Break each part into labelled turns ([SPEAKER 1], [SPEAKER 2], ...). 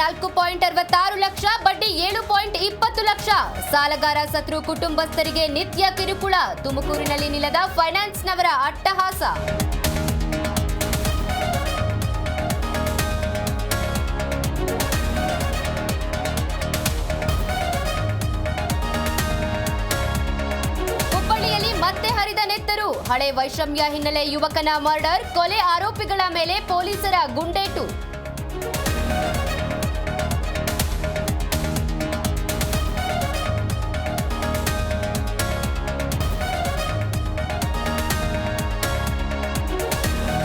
[SPEAKER 1] 4.66 ಲಕ್ಷ, ಬಡ್ಡಿ 7.20 ಲಕ್ಷ. ಸಾಲಗಾರ ಸತ್ರು ಕುಟುಂಬಸ್ಥರಿಗೆ ನಿತ್ಯ ಕಿರುಕುಳ. ತುಮಕೂರಿನಲ್ಲಿ ನಿಲ್ಲದ ಫೈನಾನ್ಸ್ನವರ ಅಟ್ಟಹಾಸ. ಹುಬ್ಬಳ್ಳಿಯಲ್ಲಿ ಮತ್ತೆ ಹರಿದ ನೆತ್ತರು. ಹಳೆ ವೈಷಮ್ಯ ಹಿನ್ನೆಲೆ ಯುವಕನ ಮರ್ಡರ್. ಕೊಲೆ ಆರೋಪಿಗಳ ಮೇಲೆ ಪೊಲೀಸರ ಗುಂಡೇಟು.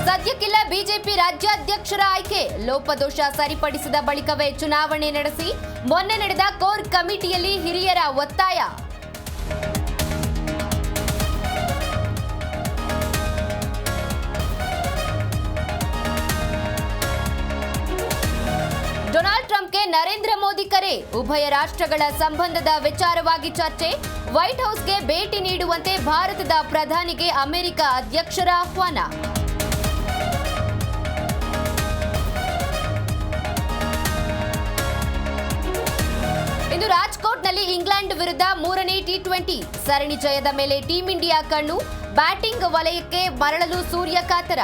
[SPEAKER 1] ಸದ್ಯಕ್ಕಿಲ್ಲ ಬಿಜೆಪಿ ರಾಜ್ಯಾಧ್ಯಕ್ಷರ ಆಯ್ಕೆ. ಲೋಪದೋಷ ಸರಿಪಡಿಸಿದ ಬಳಿಕವೇ ಚುನಾವಣೆ ನಡೆಸಿ. ಮೊನ್ನೆ ನಡೆದ ಕೋರ್ ಕಮಿಟಿಯಲ್ಲಿ ಹಿರಿಯರ ಒತ್ತಾಯ. ಡೊನಾಲ್ಡ್ ಟ್ರಂಪ್ಗೆ ನರೇಂದ್ರ ಮೋದಿ ಕರೆ. ಉಭಯ ರಾಷ್ಟ್ರಗಳ ಸಂಬಂಧದ ವಿಚಾರವಾಗಿ ಚರ್ಚೆ. ವೈಟ್ ಹೌಸ್ಗೆ ಭೇಟಿ ನೀಡುವಂತೆ ಭಾರತದ ಪ್ರಧಾನಿಗೆ ಅಮೆರಿಕ ಅಧ್ಯಕ್ಷರ ಆಹ್ವಾನ. ಇಂದು ರಾಜ್ಕೋಟ್ನಲ್ಲಿ ಇಂಗ್ಲೆಂಡ್ ವಿರುದ್ಧ 3ನೇ ಟಿ20 ಸರಣಿ ಜಯದ ಮೇಲೆ ಟೀಂ ಇಂಡಿಯಾ ಕಣ್ಣು. ಬ್ಯಾಟಿಂಗ್ ವಲಯಕ್ಕೆ ಮರಳಲು ಸೂರ್ಯ ಕಾತರ.